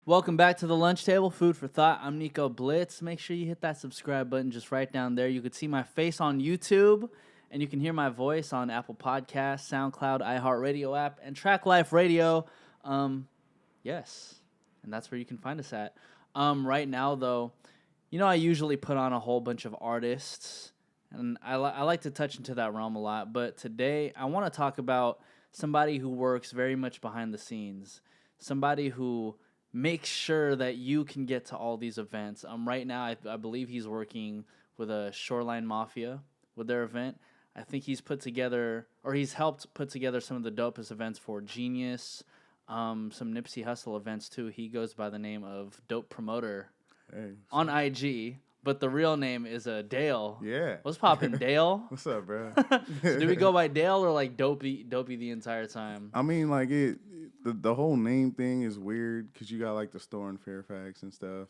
Welcome back to the lunch table, food for thought. I'm Nico Blitz. Make sure you hit that subscribe button just right down there. You can see my face on YouTube, and you can hear my voice on Apple Podcasts, SoundCloud, iHeartRadio app, and Track Life Radio. Yes, and that's where you can find us at. Right now, though, I usually put on a whole bunch of artists, and I like to touch into that realm a lot. But today, I want to talk about somebody who works very much behind the scenes, somebody who make sure that you can get to all these events. Right now, I believe he's working with a Shoreline Mafia with their event. I think he's helped put together some of the dopest events for Genius, some Nipsey Hussle events too. He goes by the name of Dope Promoter on IG, but the real name is Dale. Yeah. What's poppin', Dale? What's up, bro? So do we go by Dale or like Dopey the entire time? I mean, like the whole name thing is weird because you got like the store in Fairfax and stuff.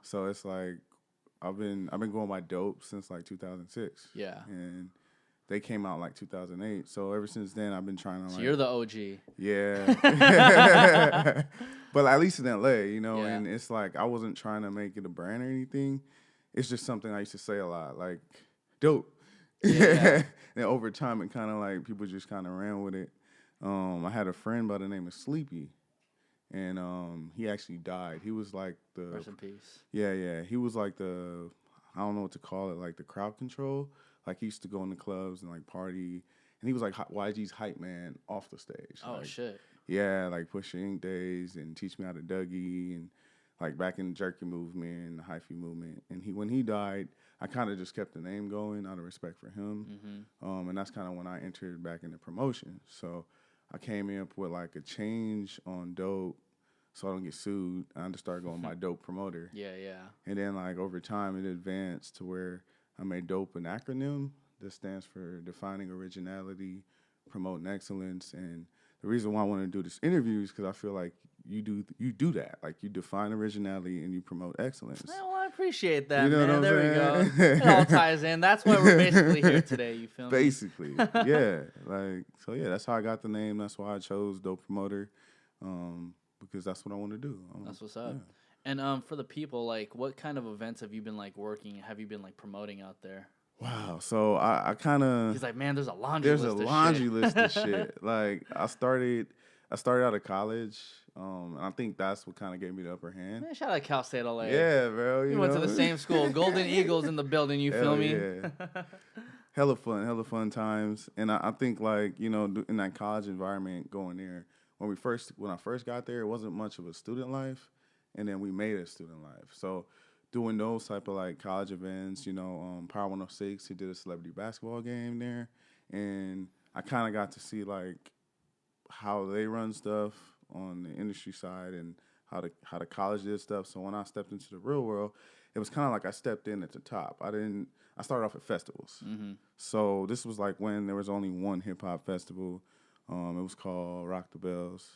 So it's like I've been going by Dope since like 2006. Yeah. And they came out like 2008. So ever since then, I've been trying to So you're the OG. Yeah. But at least in LA, Yeah. and it's like I wasn't trying to make it a brand or anything. It's just something I used to say a lot, like dope. Yeah. And over time, it kind of like people just kind of ran with it. I had a friend by the name of Sleepy, and he actually died. He was like the Rest in peace. Yeah. He was like the I don't know what to call it, like the crowd control. Like he used to go in the clubs and like party, and he was like YG's hype man off the stage. Oh like, shit. Yeah, like Pusha Ink days and Teach Me How to Dougie and like back in the Jerky movement and the hyphy movement. And when he died, I kind of just kept the name going out of respect for him. And that's kind of when I entered back into promotion. So I came up with like a change on Dope so I don't get sued. I just started going by Dope Promoter. Yeah. And then like over time it advanced to where I made Dope an acronym that stands for Defining Originality, Promoting Excellence. And the reason why I want to do this interview is because I feel like you do that. Like you define originality and you promote excellence. Well, I appreciate that, You know man. what I'm There saying? we go. It all ties in. That's why we're basically here today. You feel me? Basically, yeah. That's how I got the name. That's why I chose Dope Promoter, because that's what I want to do. That's what's up. Yeah. And for the people, like, what kind of events have you been like working? Have you been like promoting out there? Wow. So I kind of He's like, man, there's a laundry list of shit. Like I started out of college. And I think that's what kind of gave me the upper hand. Man, shout out Cal State LA. Yeah, bro. We went to the same school. Golden Eagles in the building. You feel me? Yeah. Hella fun times. And I think like in that college environment going there when I first got there, it wasn't much of a student life, and then we made a student life. So doing those type of like college events, Power 106, he did a celebrity basketball game there, and I kind of got to see like how they run stuff on the industry side and how the college did stuff. So when I stepped into the real world, it was kind of like I stepped in at the top. I started off at festivals. So this was like when there was only one hip hop festival. It was called Rock the Bells.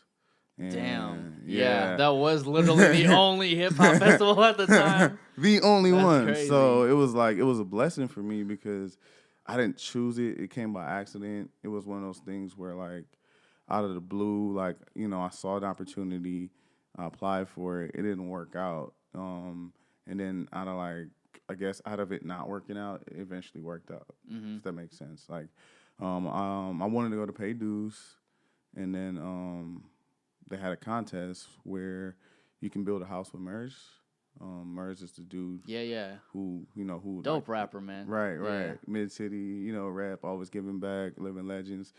And Damn. Yeah, that was literally the only hip hop festival at the time. The only That's one. crazy. So it was a blessing for me because I didn't choose it. It came by accident. It was one of those things where like out of the blue, like, I saw an opportunity, I applied for it. It didn't work out. And then out of it not working out, it eventually worked out. If that makes sense. Like, I wanted to go to pay dues, and then they had a contest where you can build a house with Merz. Merz is the dude. Yeah. Who Dope rapper, man. Right. Yeah. Mid city, rap, always giving back, living legends.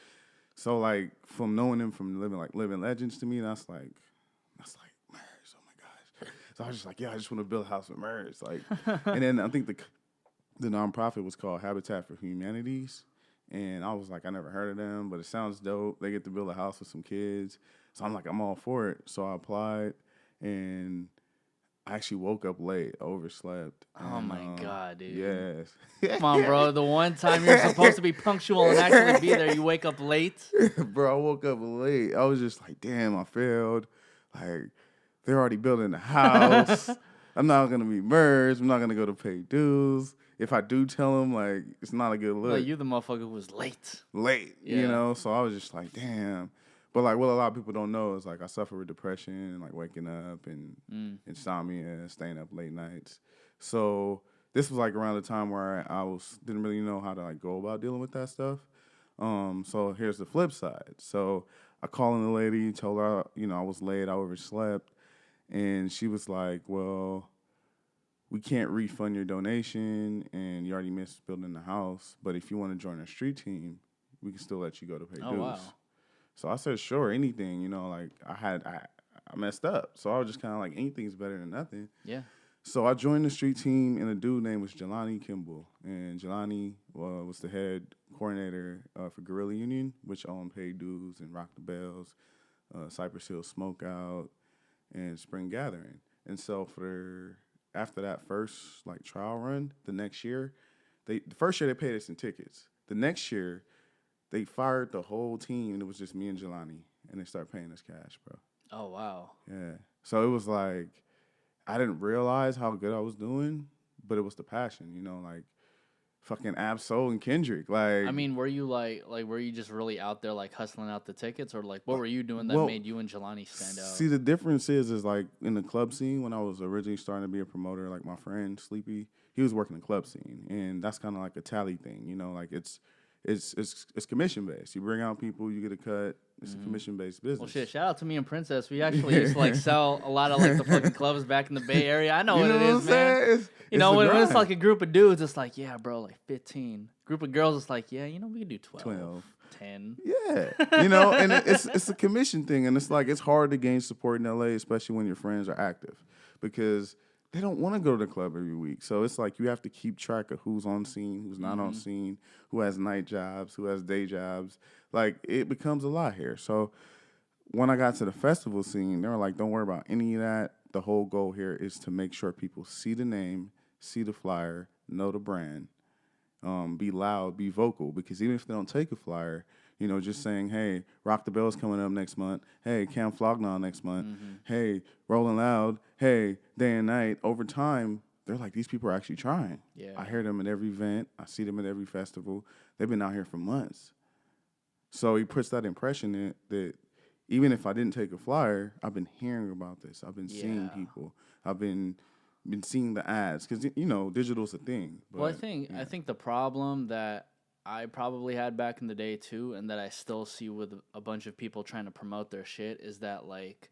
So like from knowing him from living legends to me, that's like Merz. Oh my gosh. So I was just like, yeah, I just want to build a house with Merz. Like, and then I think the nonprofit was called Habitat for Humanities. And I was like, I never heard of them, but it sounds dope. They get to build a house with some kids. So I'm like, I'm all for it. So I applied, and I actually woke up late, overslept. Oh my God, dude. Yes. Come on, bro. The one time you're supposed to be punctual and actually be there, you wake up late. Bro, I woke up late. I was just like, damn, I failed. Like, they're already building the house. I'm not going to be merged. I'm not going to go to pay dues. If I do tell them, like, it's not a good look. Like, you the motherfucker who was late. Late, Yeah. So I was just like, damn. But like what a lot of people don't know is like I suffer with depression and like waking up and insomnia and staying up late nights. So this was like around the time where I didn't really know how to like go about dealing with that stuff. So here's the flip side. So I called in the lady, told her, I was late, I overslept, and she was like, well, we can't refund your donation and you already missed building the house, but if you want to join our street team, we can still let you go to pay dues. Wow. So I said, sure, anything, like I messed up. So I was just kind of like, anything's better than nothing. Yeah. So I joined the street team, and a dude named was Jelani Kimball. And Jelani was the head coordinator for Guerrilla Union, which owned Paid Dues and Rock the Bells, Cypress Hill Smokeout, and Spring Gathering. And so after that first like trial run, the next year, the first year they paid us in tickets. The next year, they fired the whole team, and it was just me and Jelani, and they started paying us cash, bro. Oh, wow. Yeah. So it was like, I didn't realize how good I was doing, but it was the passion, like fucking Absol and Kendrick. Like, I mean, were you were you just really out there like hustling out the tickets, or like what were you doing that made you and Jelani stand out? See, the difference is like in the club scene when I was originally starting to be a promoter, like my friend Sleepy, he was working the club scene, and that's kind of like a tally thing, like it's commission based. You bring out people, you get a cut. It's a commission based business. Well, shit! Shout out to me and Princess. We actually used to like sell a lot of like the fucking clubs back in the Bay Area. I know what it is, man. When it's like a group of dudes, it's like, yeah, bro, like 15. Group of girls, it's like, yeah, we can do 12. 10. Yeah, and it's a commission thing, and it's like it's hard to gain support in LA, especially when your friends are active, because they don't want to go to the club every week. So it's like you have to keep track of who's on scene, who's not on scene, who has night jobs, who has day jobs. Like, it becomes a lot here. So when I got to the festival scene, they were like, don't worry about any of that. The whole goal here is to make sure people see the name, see the flyer, know the brand, be loud, be vocal. Because even if they don't take a flyer, just saying, hey, Rock the Bell's coming up next month. Hey, Cam Flognon next month. Hey, Rolling Loud. Hey, Day and Night. Over time, they're like, these people are actually trying. Yeah. I hear them at every event. I see them at every festival. They've been out here for months. So he puts that impression in that even if I didn't take a flyer, I've been hearing about this. I've been seeing people. I've been seeing the ads because, digital's a thing. But, well, I think the problem that I probably had back in the day too, and that I still see with a bunch of people trying to promote their shit, is that like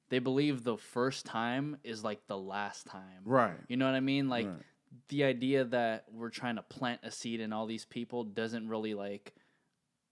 they believe the first time is like the last time. Right. You know what I mean? Like the idea that we're trying to plant a seed in all these people doesn't really like,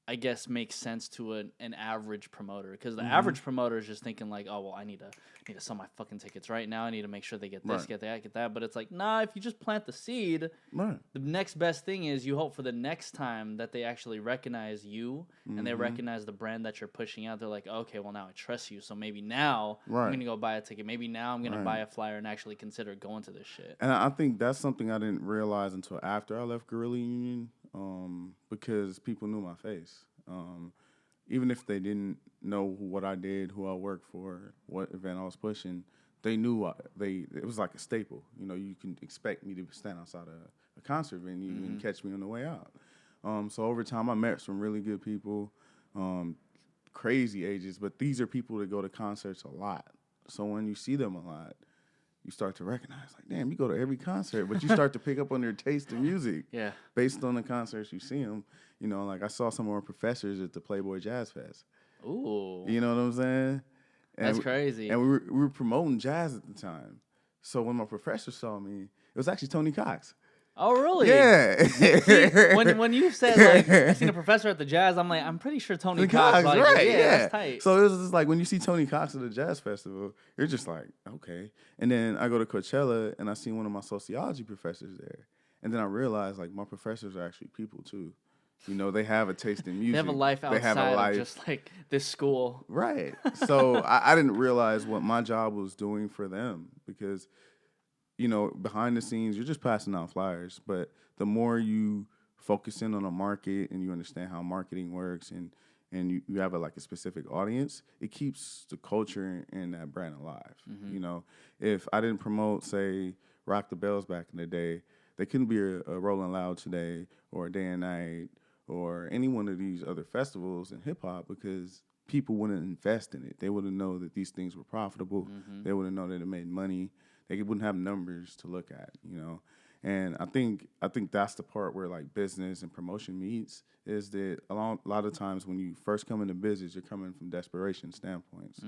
I guess, makes sense to an average promoter, because the average promoter is just thinking like, oh, well, I need to sell my fucking tickets right now. I need to make sure they get this, get that, get that. But it's like, nah, if you just plant the seed, the next best thing is you hope for the next time that they actually recognize you and they recognize the brand that you're pushing out. They're like, okay, well, now I trust you. So maybe now I'm going to go buy a ticket. Maybe now I'm going to buy a flyer and actually consider going to this shit. And I think that's something I didn't realize until after I left Guerrilla Union. Because people knew my face. Even if they didn't know what I did, who I worked for, what event I was pushing, they knew it was like a staple. You can expect me to stand outside a concert venue and catch me on the way out. So over time, I met some really good people, crazy ages, but these are people that go to concerts a lot. So when you see them a lot, you start to recognize, like, damn, you go to every concert, but you start to pick up on their taste in music. Yeah. Based on the concerts you see them. Like I saw some of our professors at the Playboy Jazz Fest. Ooh. You know what I'm saying? And that's crazy. And we were promoting jazz at the time. So when my professor saw me, it was actually Tony Cox. Oh, really? Yeah. See, when you said, like, I seen a professor at the Jazz, I'm like, I'm pretty sure Tony Cox. Like, right, yeah, that's tight. So it was just like, when you see Tony Cox at the Jazz Festival, you're just like, okay. And then I go to Coachella, and I see one of my sociology professors there. And then I realized, like, my professors are actually people, too. They have a taste in music. They have a life outside of just, like, this school. Right. So I didn't realize what my job was doing for them because behind the scenes, you're just passing out flyers. But the more you focus in on a market and you understand how marketing works and you have a specific audience, it keeps the culture and that brand alive. If I didn't promote, say, Rock the Bells back in the day, they couldn't be a Rolling Loud today or a Day and Night or any one of these other festivals in hip-hop because people wouldn't invest in it. They wouldn't know that these things were profitable. Mm-hmm. They wouldn't know that it made money. They wouldn't have numbers to look at, you know. And I think that's the part where like business and promotion meets, is that a lot of times when you first come into business, you're coming from desperation standpoints.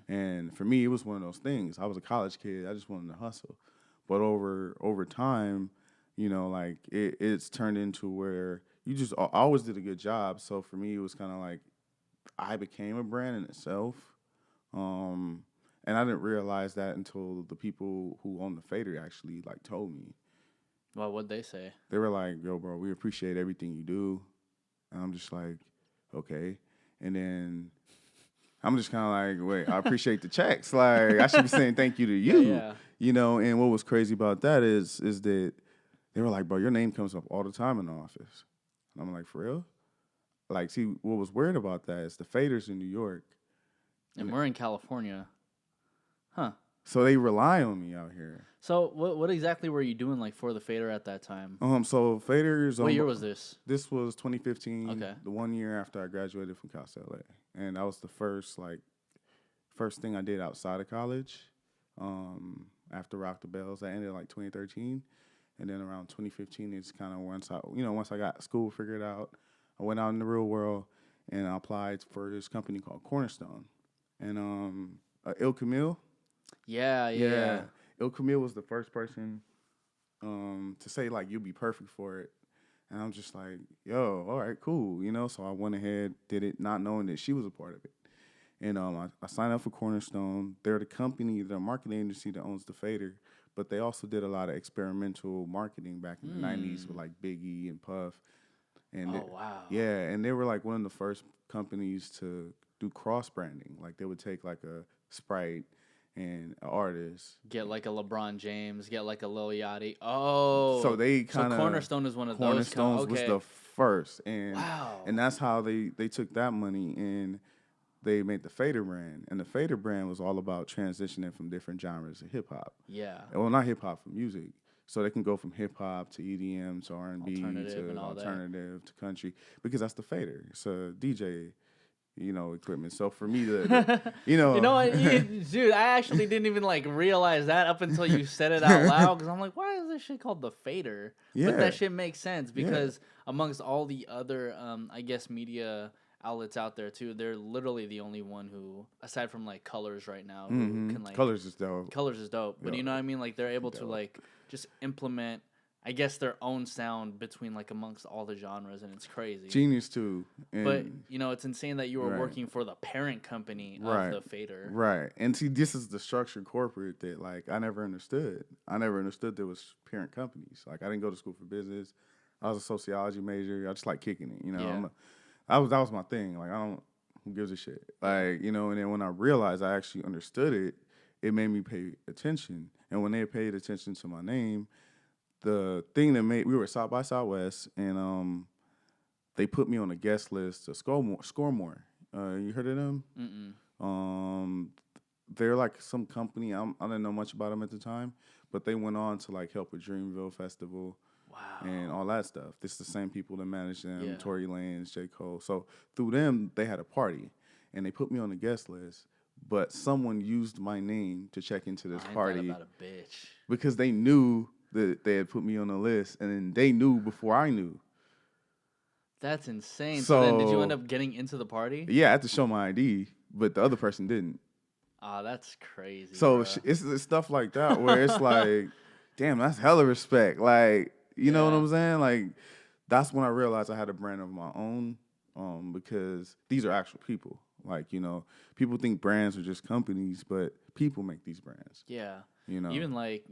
And for me, it was one of those things. I was a college kid. I just wanted to hustle. But over time, you know, like it's turned into where I always did a good job. So for me, it was kind of like I became a brand in itself. And I didn't realize that until the people who own the fader actually like told me. Well, what'd they say? They were like, "Yo, bro, we appreciate everything you do." And I'm just like, "Okay." And then I'm just kind of like, "Wait, I appreciate the checks. Like, I should be saying thank you to you." Yeah. You know, and what was crazy about that is that they were like, "Bro, your name comes up all the time in the office." And I'm like, "For real?" Like, see, what was weird about that is the faders in New York. And we're in California. Huh. So they rely on me out here. So what exactly were you doing like for the fader at that time? So faders. What year was this? This was 2015. Okay. The 1 year after I graduated from Cal State LA, and that was the first thing I did outside of college. After Rock the Bells, that ended like 2013, and then around 2015, it's kind of once I got school figured out, I went out in the real world and I applied for this company called Cornerstone, and Il Camille. Yeah. Il Camille was the first person to say, like, you'll be perfect for it. And I'm just like, yo, all right, cool. You know, so I went ahead, did it, not knowing that she was a part of it. And I signed up for Cornerstone. They're the company, the marketing agency that owns the fader, but they also did a lot of experimental marketing back in the 90s with, like, Biggie and Puff. And wow. Yeah, and they were, like, one of the first companies to do cross-branding. Like, they would take, like, a Sprite and an artist. Get like a LeBron James, get like a Lil Yachty. Oh. So they kind of... Cornerstone is one of those. Cornerstones was the first. And, wow. And that's how they took that money and they made the fader brand. And the fader brand was all about transitioning from different genres of hip-hop. Yeah. Well, not hip-hop, from music. So they can go from hip-hop to EDM to R&B to alternative to country. Because that's the fader. It's a DJ... equipment. So for me to, you know what, dude, I actually didn't even like realize that up until you said it out loud. Because I'm like, why is this shit called the fader? Yeah. But that shit makes sense because amongst all the other, I guess, media outlets out there too, they're literally the only one who, aside from like Colors right now, who can like Colors is dope. Colors is dope. But you know what I mean? Like they're able to like just implement, I guess, their own sound between like amongst all the genres, and it's crazy. Genius too. But it's insane that you were working for the parent company of the fader. Right. And see, this is the structured corporate that like I never understood. I never understood there was parent companies. Like I didn't go to school for business. I was a sociology major. I just like kicking it. That was my thing. Like who gives a shit? Like, and then when I realized I actually understood it, it made me pay attention. And when they paid attention to my name, the thing that we were at South by Southwest, and they put me on a guest list to Score More. You heard of them? Mm-mm. They're like some company. I didn't know much about them at the time, but they went on to like help with Dreamville Festival. Wow. And all that stuff. This is the same people that manage them, Tory Lanez, J. Cole. So through them, they had a party, and they put me on the guest list. But someone used my name to check into this party about a bitch. Because they knew that they had put me on the list, and then they knew before I knew. That's insane. So then did you end up getting into the party? Yeah, I had to show my ID, but the other person didn't. Oh, that's crazy. So it's stuff like that where it's like, damn, that's hella respect. Like, you know what I'm saying? Like, that's when I realized I had a brand of my own, because these are actual people. Like, people think brands are just companies, but people make these brands. Yeah. Even like,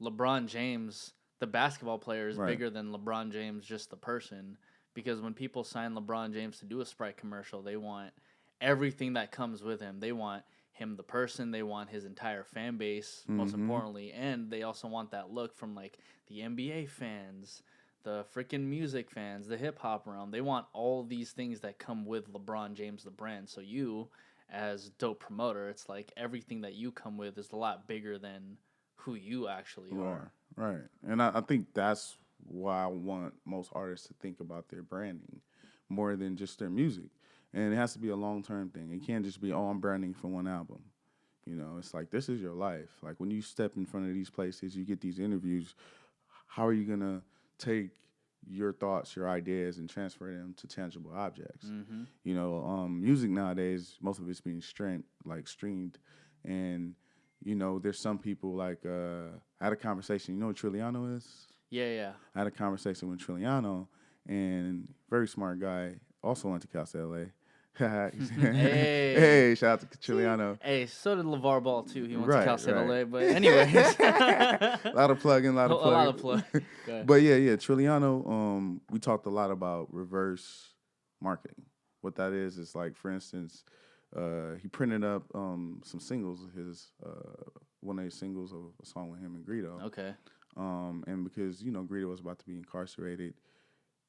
LeBron James, the basketball player, is bigger than LeBron James, just the person. Because when people sign LeBron James to do a Sprite commercial, they want everything that comes with him. They want him, the person. They want his entire fan base, most importantly. And they also want that look from like the NBA fans, the freaking music fans, the hip hop realm. They want all these things that come with LeBron James, the brand. So you, as dope promoter, it's like everything that you come with is a lot bigger than who you actually are. Right. And I think that's why I want most artists to think about their branding more than just their music. And it has to be a long-term thing. It can't just be, oh, I'm branding for one album. You know, it's like, this is your life. Like, when you step in front of these places, you get these interviews, how are you going to take your thoughts, your ideas, and transfer them to tangible objects? Mm-hmm. You know, music nowadays, most of it's being streamed. And, you know, there's some people, like, I had a conversation. You know what Trilliano is? Yeah. I had a conversation with Trilliano, and very smart guy, also went to Cal State LA. Hey, shout out to Trilliano. Hey, so did LeVar Ball too. He went to Right, Cal State right. LA, but anyways. A lot of plugging, a lot of plug. Go ahead. But yeah, Trilliano, we talked a lot about reverse marketing. What that is like, for instance, he printed up some singles, one of his singles of a song with him and Greedo. Okay. And because, you know, Greedo was about to be incarcerated,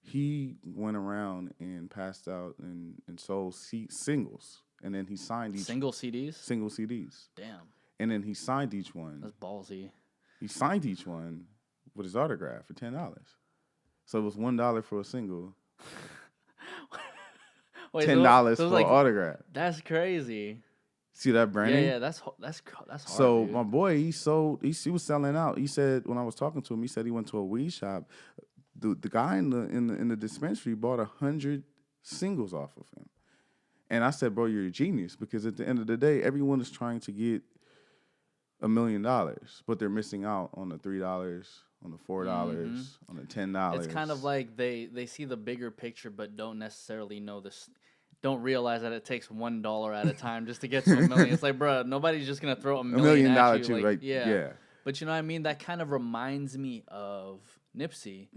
he went around and passed out and sold singles. And then he signed each... Single CDs? Single CDs. Damn. And then he signed each one. That's ballsy. He signed each one with his autograph for $10. So it was $1 for a single. Wait, $10 for an autograph. That's crazy. See that branding? Yeah, that's hard. So dude. my boy, he was selling out. He said, when I was talking to him, he said he went to a weed shop. The guy in the dispensary bought 100 singles off of him. And I said, bro, you're a genius, because at the end of the day, everyone is trying to get $1 million, but they're missing out on the $3, on the $4, on the $10. It's kind of like they see the bigger picture, but don't necessarily know this. Don't realize that it takes $1 at a time just to get to $1 million. It's like, bro, nobody's just gonna throw $1 million at you. Too, like, right? Yeah. But you know what I mean? That kind of reminds me of Nipsey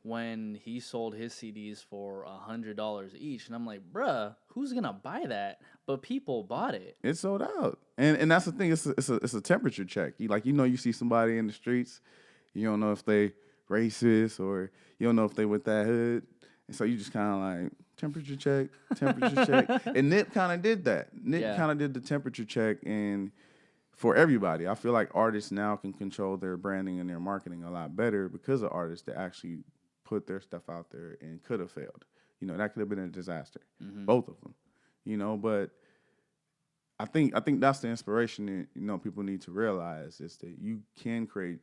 when he sold his CDs for $100 each, and I'm like, bruh, who's gonna buy that? But people bought it. It sold out, and that's the thing. It's a temperature check. You see somebody in the streets, you don't know if they racist or you don't know if they with that hood, and so you just kind of like temperature check. And Nip kind of did that. Nip kind of did the temperature check, and for everybody, I feel like artists now can control their branding and their marketing a lot better because of artists that actually put their stuff out there and could have failed. You know, that could have been a disaster, both of them. You know, but I think that's the inspiration that, you know, people need to realize is that you can create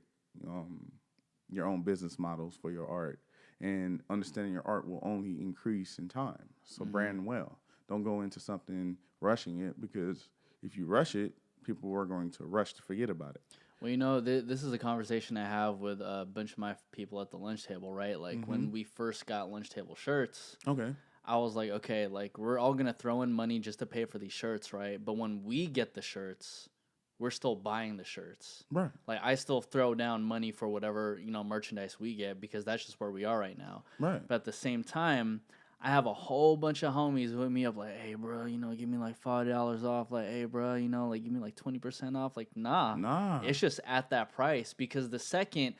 your own business models for your art, and understanding your art will only increase in time. So brand well. Don't go into something rushing it, because if you rush it, people are going to rush to forget about it. Well, you know, this is a conversation I have with a bunch of my people at the lunch table, right? Like, when we first got lunch table shirts, I was like, okay, like, we're all going to throw in money just to pay for these shirts, right? But when we get the shirts, we're still buying the shirts. Right. Like, I still throw down money for whatever, you know, merchandise we get, because that's just where we are right now. Right. But at the same time, I have a whole bunch of homies who hit me up like, hey, bro, you know, give me like $5 off. Like, hey, bro, you know, like, give me like 20% off. Like, nah. It's just at that price, because the second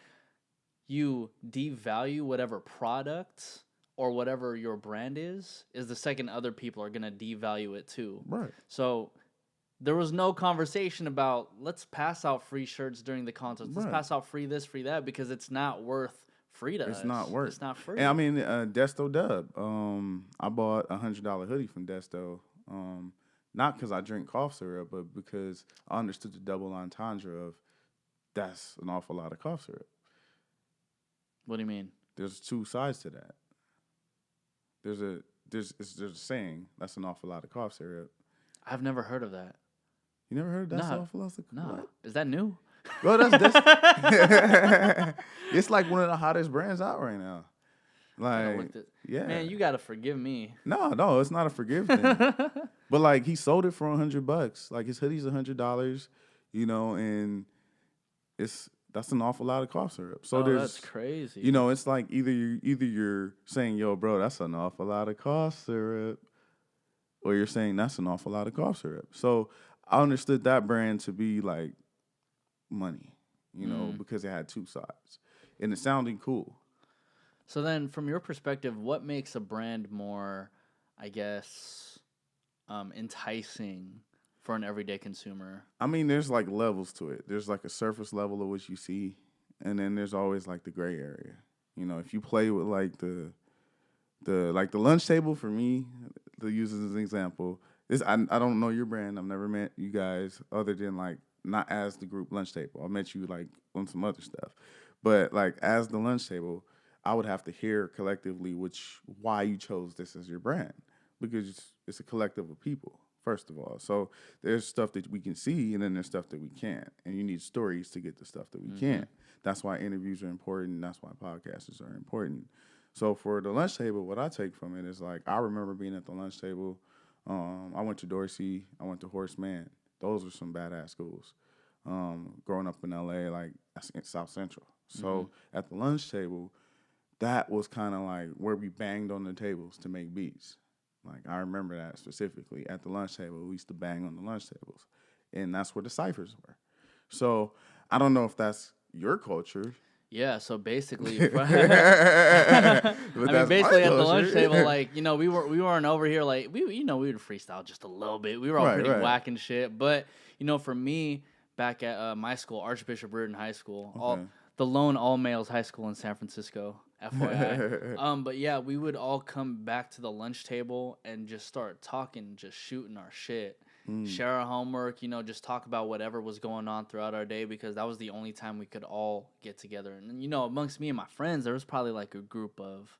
you devalue whatever product or whatever your brand is the second other people are going to devalue it too. Right. So there was no conversation about, let's pass out free shirts during the concerts. Let's pass out free this, free that, because it's not worth free to us. It's not worth. It's not free. And I mean, Desto Dub. I bought a $100 hoodie from Desto. Not because I drink cough syrup, but because I understood the double entendre of that's an awful lot of cough syrup. What do you mean? There's two sides to that. There's a saying, that's an awful lot of cough syrup. I've never heard of that. You never heard that's an awful lot of No. what? Is that new? Well, that's it's like one of the hottest brands out right now. Like, yeah, man, you gotta forgive me. No, it's not a forgive thing. But like, he sold it for $100. Like, his hoodie's $100, you know, and that's an awful lot of cough syrup. So that's crazy. You know, it's like either you're saying, yo, bro, that's an awful lot of cough syrup, or you're saying that's an awful lot of cough syrup. So I understood that brand to be like money, you know, because it had two sides, and it sounded cool. So then, from your perspective, what makes a brand more, I guess, enticing for an everyday consumer? I mean, there's like levels to it. There's like a surface level of what you see, and then there's always like the gray area. You know, if you play with like the lunch table, for me, to use as an example, I don't know your brand. I've never met you guys other than like not as the group lunch table. I met you like on some other stuff, but like as the lunch table, I would have to hear collectively why you chose this as your brand because it's a collective of people. First of all, so there's stuff that we can see, and then there's stuff that we can't, and you need stories to get the stuff that we can't. That's why interviews are important. That's why podcasts are important. So for the lunch table, what I take from it is like I remember being at the lunch table. I went to Dorsey. I went to Horseman. Those were some badass schools. Growing up in LA, like in South Central. So at the lunch table, that was kind of like where we banged on the tables to make beats. Like I remember that specifically at the lunch table. We used to bang on the lunch tables, and that's where the ciphers were. So I don't know if that's your culture. Yeah, so basically, basically at the lunch table, like we weren't over here like we would freestyle just a little bit. We were all pretty whack and shit. But for me, back at my school, Archbishop Riordan High School, the lone all males high school in San Francisco, FYI. But yeah, we would all come back to the lunch table and just start talking, just shooting our shit. Share our homework, just talk about whatever was going on throughout our day because that was the only time we could all get together. And, amongst me and my friends, there was probably like a group of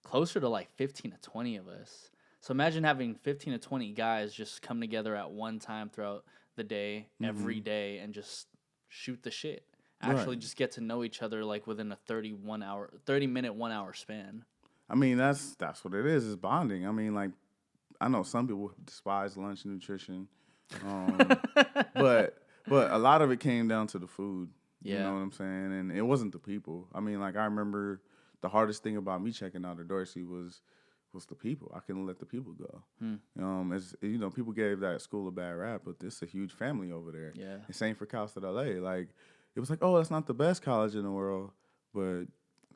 closer to like 15 to 20 of us. So imagine having 15 to 20 guys just come together at one time throughout the day, every day, and just shoot the shit. Actually just get to know each other like within a 30-minute, 1 hour span. I mean, that's what it is bonding. I mean, like, I know some people despise lunch and nutrition, but a lot of it came down to the food. You know what I'm saying? And it wasn't the people. I mean, like I remember the hardest thing about me checking out of Dorsey was the people. I couldn't let the people go. As people gave that school a bad rap, but this is a huge family over there. Yeah. And same for Cal State LA. Like it was like, oh, that's not the best college in the world, but you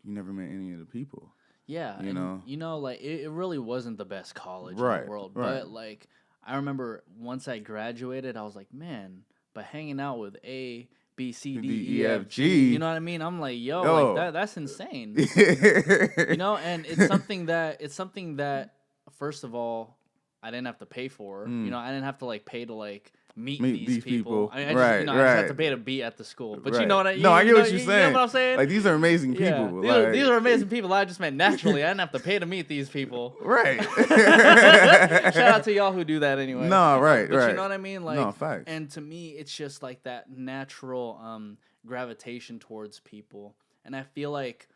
never met any of the people. Yeah, like it really wasn't the best college in the world. Right. But like I remember once I graduated, I was like, man, but hanging out with A, B, C, D, E, F, G, you know what I mean? I'm like, like that's insane. And it's something that first of all, I didn't have to pay for. I didn't have to like pay to like meet these people. I mean, I just have to pay to be at the school. But you know what I No, I get what you're saying. You know what I'm saying? Like, these are amazing people. These are amazing people. I just meant naturally. I didn't have to pay to meet these people. Right. Shout out to y'all who do that anyway. No, right. But you know what I mean? Like, no, facts. And to me, it's just like that natural gravitation towards people. And I feel like,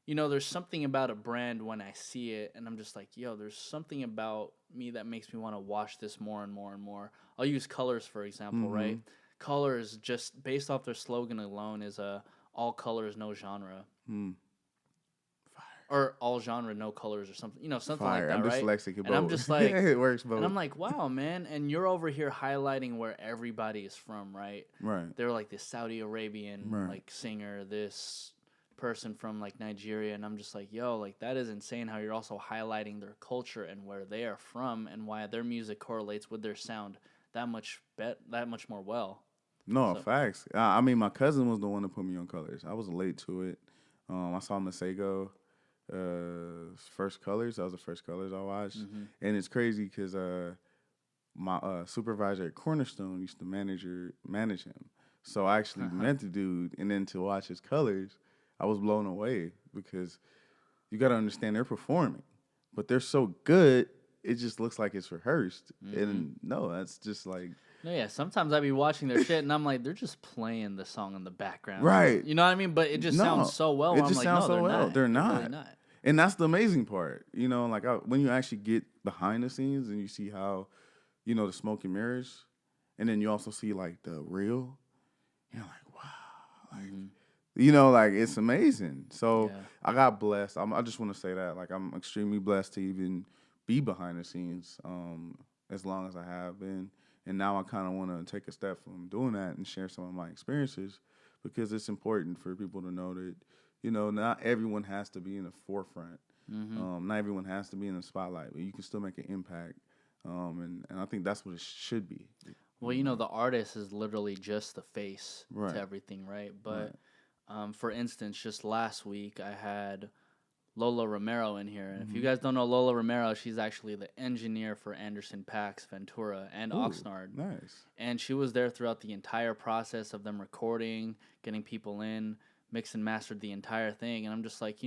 there's something about a brand when I see it, and I'm just like, there's something about me that makes me want to watch this more and more and more. I'll use Colors, for example, right? Colors, just based off their slogan alone, is all colors, no genre. Fire. Or all genre, no colors, or something. Something Fire. like that, I'm right? dyslexic. And I'm just like, it works both. And I'm like, wow, man. And you're over here highlighting where everybody is from, right? Right. They're like this Saudi Arabian like singer, this person from like Nigeria, and I'm just like, like that is insane how you're also highlighting their culture and where they are from and why their music correlates with their sound that much more well. No, facts. I mean, my cousin was the one that put me on Colors. I was late to it. I saw Masego first Colors. That was the first Colors I watched, and it's crazy because my supervisor at Cornerstone used to manage him. So I actually met the dude, and then to watch his Colors, I was blown away because you got to understand they're performing, but they're so good, it just looks like it's rehearsed. And no, that's just like... No, yeah, sometimes I be watching their shit, and I'm like, they're just playing the song in the background. Right. You know what I mean? But it just sounds so well. It just sounds so well. They're not. Really not. And that's the amazing part. Like when you actually get behind the scenes and you see how, the smoke and mirrors, and then you also see like the real, you're like, wow. Like, like it's amazing. So I got blessed. I just want to say that. Like I'm extremely blessed to even be behind the scenes as long as I have been. And now I kind of want to take a step from doing that and share some of my experiences because it's important for people to know that, not everyone has to be in the forefront. Not everyone has to be in the spotlight, but you can still make an impact. And I think that's what it should be. Well, the artist is literally just the face to everything, right? But for instance, just last week I had Lola Romero in here. And if you guys don't know Lola Romero, she's actually the engineer for Anderson .Paak's Ventura and Oxnard. Nice. And she was there throughout the entire process of them recording, getting people in, mixed and mastered the entire thing. And I'm just like,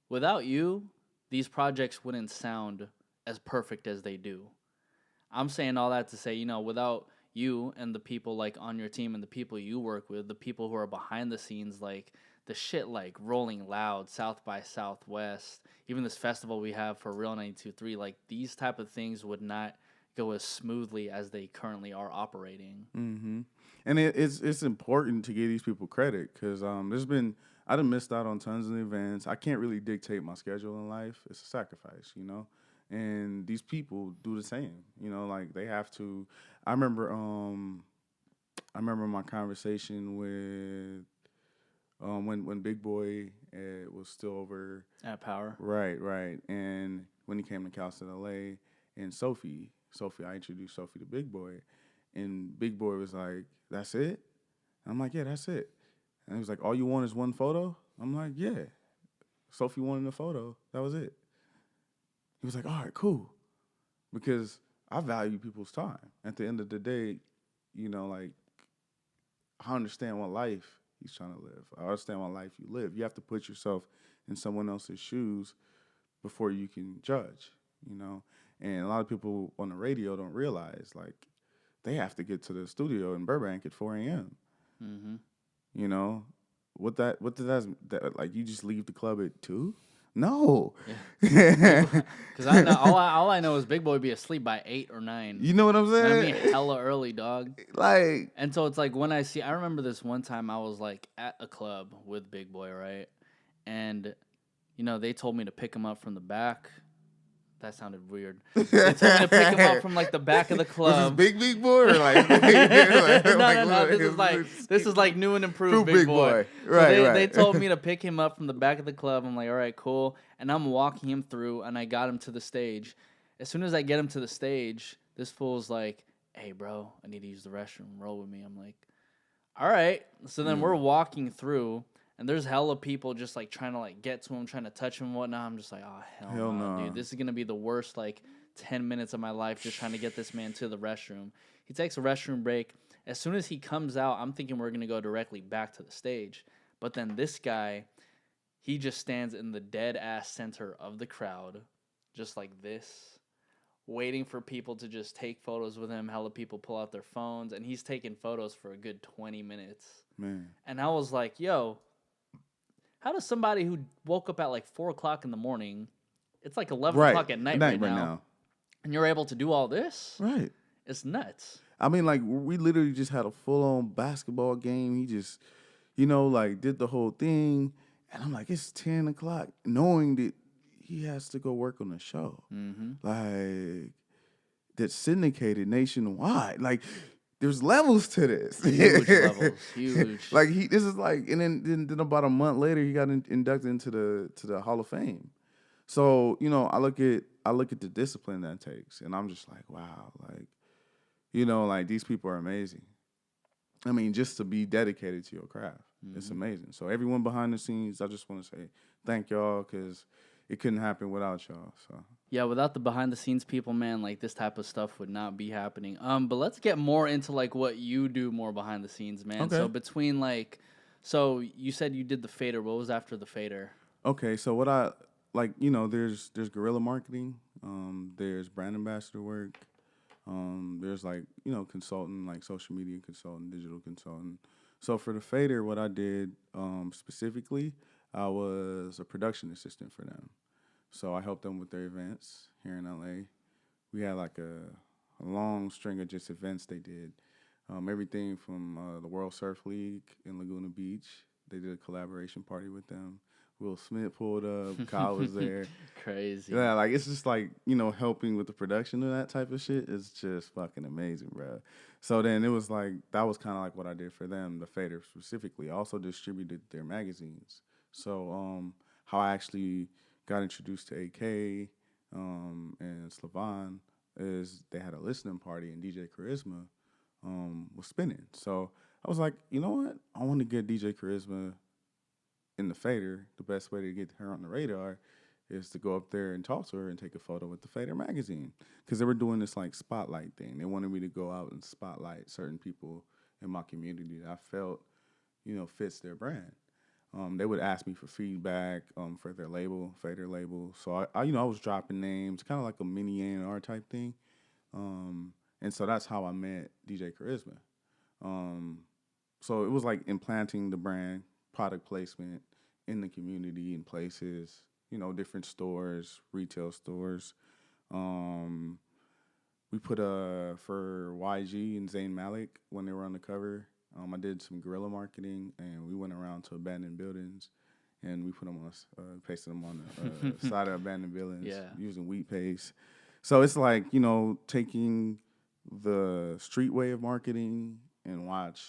without you, these projects wouldn't sound as perfect as they do. I'm saying all that to say, without you and the people like on your team and the people you work with, the people who are behind the scenes, like the shit like Rolling Loud, South by Southwest, even this festival we have for Real 92.3, like these type of things would not go as smoothly as they currently are operating. Mm-hmm. And it's important to give these people credit because I done missed out on tons of events. I can't really dictate my schedule in life. It's a sacrifice, And these people do the same, like they have to. I remember my conversation with when Big Boy was still over At Power. Right. And when he came to Cal State LA and Sophie, I introduced Sophie to Big Boy, and Big Boy was like, "That's it?" And I'm like, "Yeah, that's it." And he was like, "All you want is one photo?" I'm like, "Yeah." Sophie wanted a photo. That was it. He was like, "All right, cool," because I value people's time. At the end of the day, like I understand what life he's trying to live. I understand what life you live. You have to put yourself in someone else's shoes before you can judge, And a lot of people on the radio don't realize, like, they have to get to the studio in Burbank at 4 a.m. Mm-hmm. What does that like? You just leave the club at 2? No. Because I know all I know is Big Boy would be asleep by 8 or 9. You know what I'm saying? I mean, hella early, dog. Like, and so it's like I remember this one time I was like at a club with Big Boy, right? And they told me to pick him up from the back. That sounded weird. They told me to pick him up from like the back of the club. Was this big boy or like? No. This is like new and improved Big Boy. Right, so they told me to pick him up from the back of the club. I'm like, all right, cool. And I'm walking him through, and I got him to the stage. As soon as I get him to the stage, this fool's like, "Hey, bro, I need to use the restroom. Roll with me." I'm like, all right. So then we're walking through. And there's hella people just, like, trying to, like, get to him, trying to touch him and whatnot. I'm just like, oh, hell no, dude. This is going to be the worst, like, 10 minutes of my life just trying to get this man to the restroom. He takes a restroom break. As soon as he comes out, I'm thinking we're going to go directly back to the stage. But then this guy, he just stands in the dead-ass center of the crowd, just like this, waiting for people to just take photos with him. Hella people pull out their phones, and he's taking photos for a good 20 minutes. Man. And I was like, yo, how does somebody who woke up at like 4 o'clock in the morning, it's like 11 o'clock at night right now, and you're able to do all this? Right. It's nuts. I mean, like, we literally just had a full-on basketball game. He just, like, did the whole thing. And I'm like, it's 10 o'clock, knowing that he has to go work on the show. Mm-hmm. Like, that's syndicated nationwide. Like, there's levels to this. Huge levels. Huge. Like, this is like, and then about a month later, he got inducted into the Hall of Fame. So, I look at the discipline that takes, and I'm just like, wow, like, like these people are amazing. I mean, just to be dedicated to your craft, it's amazing. So everyone behind the scenes, I just want to say thank y'all, because it couldn't happen without y'all. So yeah, without the behind the scenes people, man, like this type of stuff would not be happening. But let's get more into like what you do more behind the scenes, man. Okay. So between so you said you did the fader. What was after the fader? Okay, so what I like, there's guerrilla marketing, there's brand ambassador work, there's like, consultant, like social media consultant, digital consultant. So for the fader, what I did specifically, I was a production assistant for them. So I helped them with their events here in LA. We had like a long string of just events they did. Everything from the World Surf League in Laguna Beach. They did a collaboration party with them. Will Smith pulled up. Kyle was there. Crazy. Yeah, like it's just like, helping with the production of that type of shit is just fucking amazing, bro. So then it was like, that was kind of like what I did for them, the Fader specifically. I also distributed their magazines. So how I actually got introduced to AK and Slavan is they had a listening party and DJ Charisma was spinning. So I was like, you know what? I want to get DJ Charisma in the fader, the best way to get her on the radar is to go up there and talk to her and take a photo with the Fader magazine. Because they were doing this like spotlight thing. They wanted me to go out and spotlight certain people in my community that I felt, fits their brand. They would ask me for feedback for their label, Fader label. So I was dropping names, kind of like a mini A&R type thing. And so that's how I met DJ Charisma. So it was like implanting the brand, product placement in the community and places, different stores, retail stores. We put for YG and Zayn Malik when they were on the cover. I did some guerrilla marketing, and we went around to abandoned buildings, and we put them on, pasted them on the side of abandoned buildings using wheat paste. So it's like, taking the street way of marketing and watch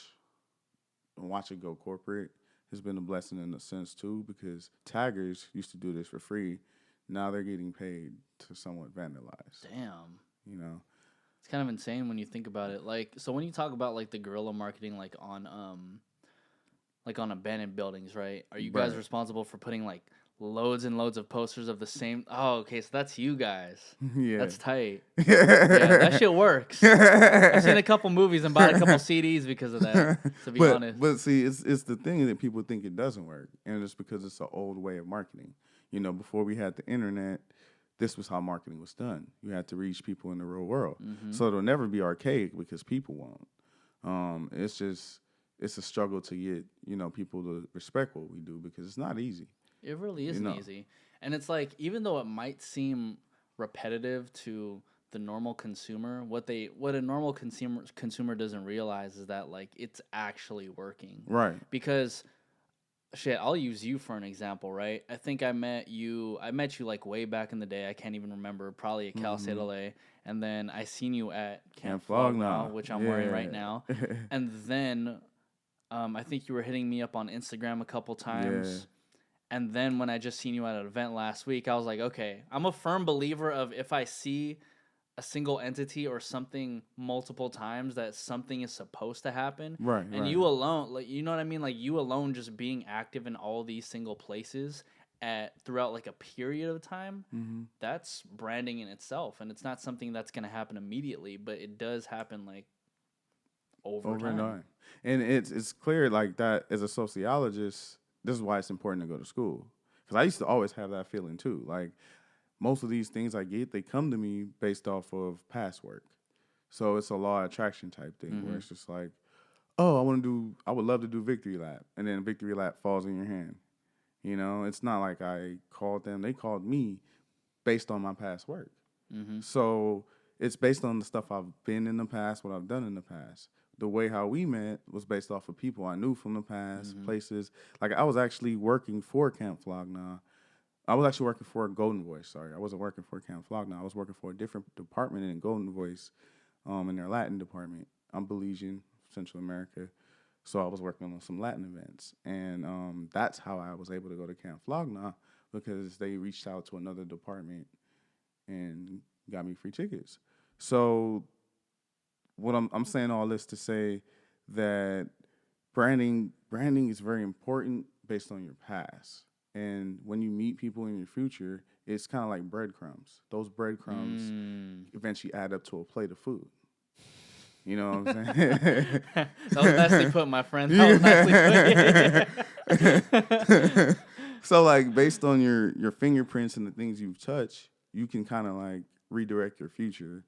it go corporate has been a blessing in a sense too, because taggers used to do this for free. Now they're getting paid to somewhat vandalize. Damn. It's kind of insane when you think about it. Like, so when you talk about like the guerrilla marketing, like on abandoned buildings, right? Are you guys responsible for putting like loads and loads of posters of the same? Oh, okay, so that's you guys. Yeah, that's tight. Yeah, that shit works. I've seen a couple movies and bought a couple CDs because of that. To be honest, but see, it's the thing that people think it doesn't work, and it's because it's an old way of marketing. Before we had the internet, this was how marketing was done. You had to reach people in the real world, so it'll never be archaic because people won't. It's a struggle to get people to respect what we do because it's not easy. It really isn't easy. And it's like, even though it might seem repetitive to the normal consumer, what a normal consumer doesn't realize is that like it's actually working. Right. Because shit, I'll use you for an example, right? I think I met you like way back in the day. I can't even remember, probably at Cal State LA. And then I seen you at Camp Flog Gnaw, which I'm wearing right now. And then I think you were hitting me up on Instagram a couple times. Yeah. And then when I just seen you at an event last week, I was like, okay, I'm a firm believer of if I see a single entity or something multiple times, that something is supposed to happen. Right. And you alone, like, you know what I mean? Like, you alone just being active in all these single places throughout like a period of time, that's branding in itself. And it's not something that's going to happen immediately, but it does happen like over time. And it's clear like that as a sociologist. This is why it's important to go to school. Because I used to always have that feeling too. Like, most of these things I get, they come to me based off of past work. So it's a law of attraction type thing where it's just like, oh, I would love to do Victory Lap. And then Victory Lap falls in your hand. It's not like I called them. They called me based on my past work. So it's based on the stuff I've been in the past, what I've done in the past. The way how we met was based off of people I knew from the past, places. Like, I was actually working for Camp Flog Gnaw. I was actually working for Golden Voice. Sorry, I wasn't working for Camp Flog Gnaw. I was working for a different department in Golden Voice, in their Latin department. I'm Belizean, Central America. So I was working on some Latin events. And that's how I was able to go to Camp Flog Gnaw, because they reached out to another department and got me free tickets. So what I'm saying all this to say that branding is very important based on your past. And when you meet people in your future, it's kind of like breadcrumbs. Those breadcrumbs eventually add up to a plate of food. You know what I'm saying? That was nicely put, my friend. That was nicely put. So, like, based on your fingerprints and the things you've touched, you can kind of, like, redirect your future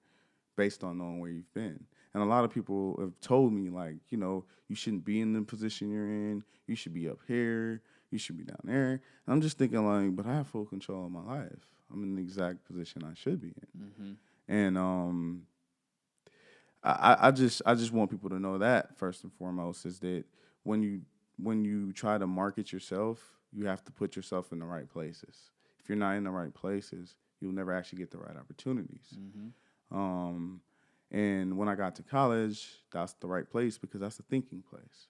based on knowing where you've been. And a lot of people have told me, like, you shouldn't be in the position you're in. You should be up here. You should be down there. And I'm just thinking, like, but I have full control of my life. I'm in the exact position I should be in. And I just want people to know that, first and foremost, is that when you try to market yourself, you have to put yourself in the right places. If you're not in the right places, you'll never actually get the right opportunities. And when I got to college, that's the right place, because that's the thinking place.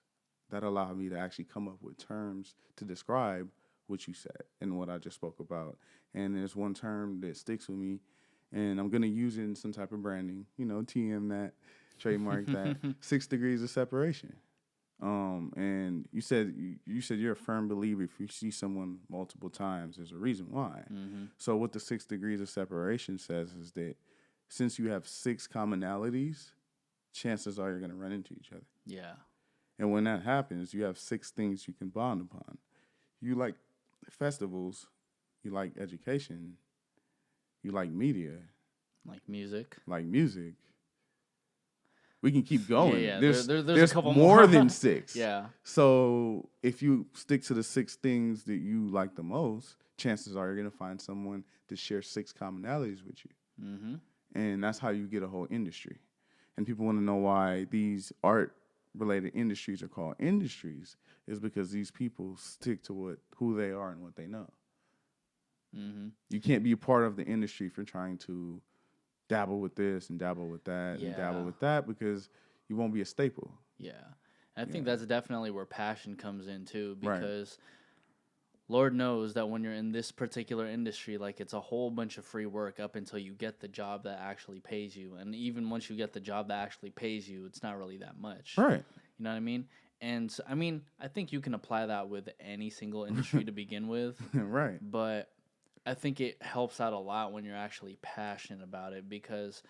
That allowed me to actually come up with terms to describe what you said and what I just spoke about. And there's one term that sticks with me, and I'm going to use it in some type of branding, TM that, trademark that, 6 degrees of separation. And you said you're a firm believer if you see someone multiple times, there's a reason why. Mm-hmm. So what the 6 degrees of separation says is that since you have 6 commonalities, chances are you're going to run into each other. Yeah. And when that happens, you have 6 things you can bond upon. You like festivals, you like education, you like media, Like music. We can keep going. Yeah. There's a couple more than 6. Yeah. So if you stick to the 6 things that you like the most, chances are you're going to find someone to share 6 commonalities with you. Mm-hmm. And that's how you get a whole industry. And people want to know why these art-related industries are called industries is because these people stick to who they are and what they know. Mm-hmm. You can't be a part of the industry if you're trying to dabble with this and dabble with that and dabble with that because you won't be a staple. Yeah. I think that's definitely where passion comes in too, because Lord knows that when you're in this particular industry, like it's a whole bunch of free work up until you get the job that actually pays you. And even once you get the job that actually pays you, it's not really that much. Right. You know what I mean? And I mean, I think you can apply that with any single industry to begin with. Right. But I think it helps out a lot when you're actually passionate about it, because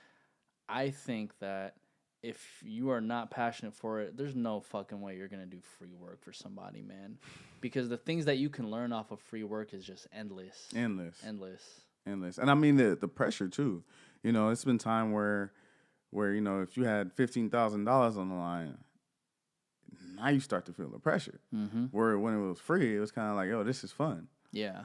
I think that if you are not passionate for it, there's no fucking way you're going to do free work for somebody, man. Because the things that you can learn off of free work is just endless. And I mean the pressure too. You know, it's been time where you know, if you had $15,000 on the line, now you start to feel the pressure. Mm-hmm. Where when it was free, it was kind of like, oh, this is fun. Yeah.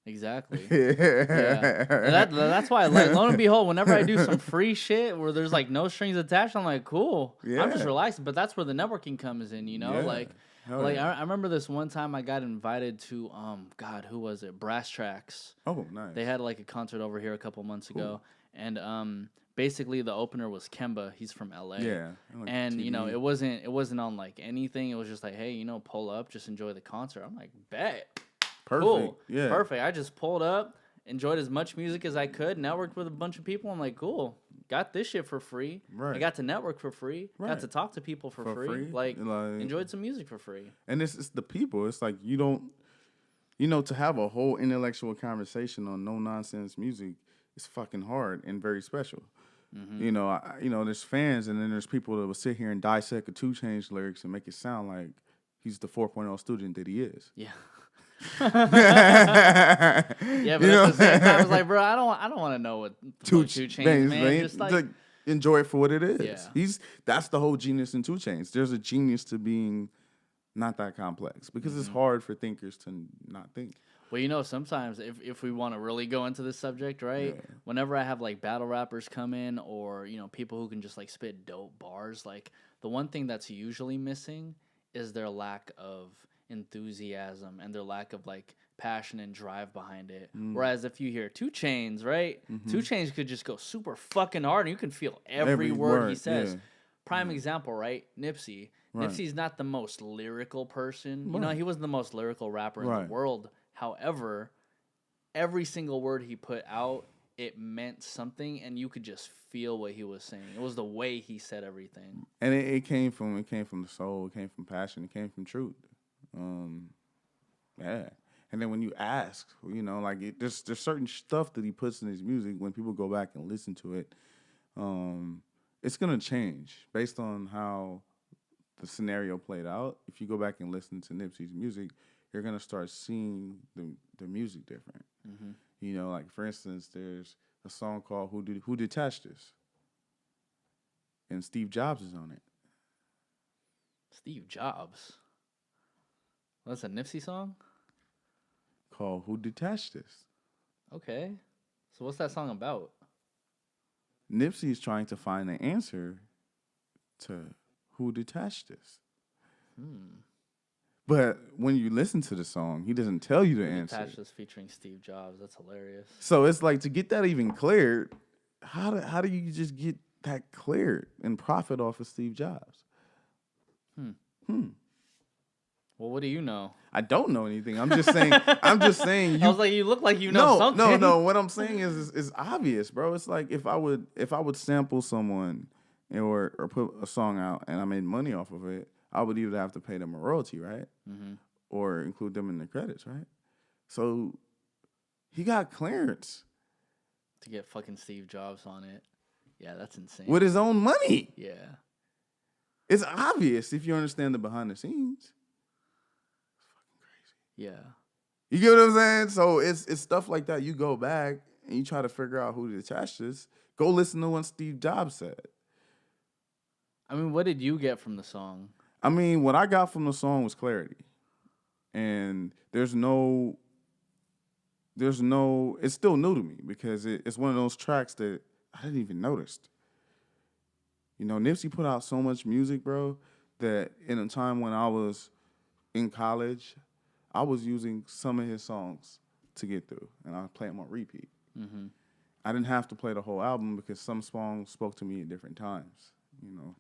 Exactly. Yeah. That's why, like, lo and behold, whenever I do some free shit where there's like no strings attached, I'm like, cool. Yeah. I'm just relaxing. But that's where the networking comes in, you know? Yeah. I remember this one time I got invited to God, who was it? Brass Tracks. Oh, nice. They had like a concert over here a couple months ago. And basically the opener was Kemba. He's from LA. Yeah. Like and TV. You know, it wasn't on like anything. It was just like, hey, you know, pull up, just enjoy the concert. I'm like, bet. Perfect. Cool. Yeah. Perfect. I just pulled up, enjoyed as much music as I could, networked with a bunch of people. I'm like, cool. Got this shit for free. Right. I got to network for free. Right. Got to talk to people for free. Like, enjoyed some music for free. And it's the people. It's like you don't, you know, to have a whole intellectual conversation on no nonsense music is fucking hard and very special. Mm-hmm. You know, there's fans and then there's people that will sit here and dissect a 2 Chainz lyrics and make it sound like he's the 4.0 student that he is. Yeah. Yeah, but at the same time, I was like, bro, I don't want to know what 2 Chainz, man. Just like enjoy it for what it is. Yeah. That's the whole genius in 2 Chainz. There's a genius to being not that complex because it's hard for thinkers to not think. Well, you know, sometimes if we want to really go into this subject, right? Yeah. Whenever I have like battle rappers come in, or you know, people who can just like spit dope bars, like the one thing that's usually missing is their lack of enthusiasm and their lack of like passion and drive behind it. Whereas if you hear 2 Chainz, right? 2 Chainz could just go super fucking hard and you can feel every word he says. Yeah. Prime example, right? Nipsey. Right. Nipsey's not the most lyrical person. Right. You know, he wasn't the most lyrical rapper in the world. However, every single word he put out, it meant something, and you could just feel what he was saying. It was the way he said everything. And it came from the soul, it came from passion, it came from truth. Yeah. And then when you ask, you know, like there's certain stuff that he puts in his music. When people go back and listen to it, it's gonna change based on how the scenario played out. If you go back and listen to Nipsey's music, you're gonna start seeing the music different. Mm-hmm. You know, like for instance, there's a song called "Who Detached Us," and Steve Jobs is on it. Steve Jobs. That's a Nipsey song? Called "Who Detached Us." Okay. So what's that song about? Nipsey is trying to find the answer to who detached us. But when you listen to the song, he doesn't tell you the answer. Detached Us featuring Steve Jobs. That's hilarious. So it's like, to get that even cleared, how do you just get that cleared and profit off of Steve Jobs? Well, what do you know? I don't know anything. I'm just saying. I was like, you look like you know something. No. What I'm saying is obvious, bro. It's like if I would sample someone or put a song out and I made money off of it, I would either have to pay them a royalty, right? Mm-hmm. Or include them in the credits, right? So he got clearance To get fucking Steve Jobs on it. Yeah, that's insane. with his own money. Yeah. It's obvious if you understand the behind the scenes. It's fucking crazy. Yeah. You get what I'm saying? So it's stuff like that. You go back and you try to figure out who to attach this. Go listen to what Steve Jobs said. I mean, what did you get from the song? I mean, what I got from the song was clarity. And it's still new to me because it's one of those tracks that I didn't even notice. You know, Nipsey put out so much music, bro, that in a time when I was in college, I was using some of his songs to get through, and I play them on repeat. Mm-hmm. I didn't have to play the whole album because some songs spoke to me at different times, you know.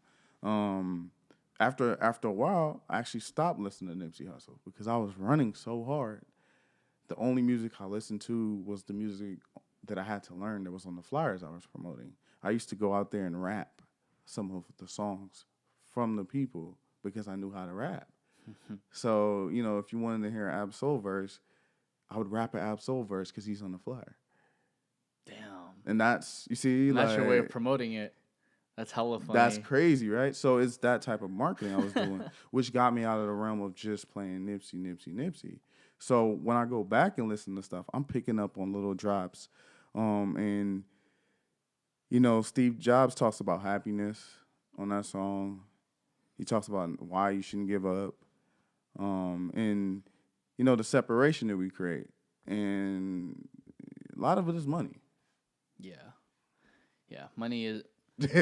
After a while, I actually stopped listening to Nipsey Hussle because I was running so hard. The only music I listened to was the music that I had to learn that was on the flyers I was promoting. I used to go out there and rap some of the songs from the people because I knew how to rap. So, you know, if you wanted to hear an Ab Soul verse, I would rap an Ab Soul verse because he's on the flyer. Damn. And that's, you see, That's your way of promoting it. That's hella funny. That's crazy, right? So it's that type of marketing I was doing, which got me out of the realm of just playing Nipsey. So when I go back and listen to stuff, I'm picking up on little drops. And, you know, Steve Jobs talks about happiness on that song. He talks about why you shouldn't give up. And, you know, the separation that we create. And a lot of it is money. Yeah. Yeah. Money is...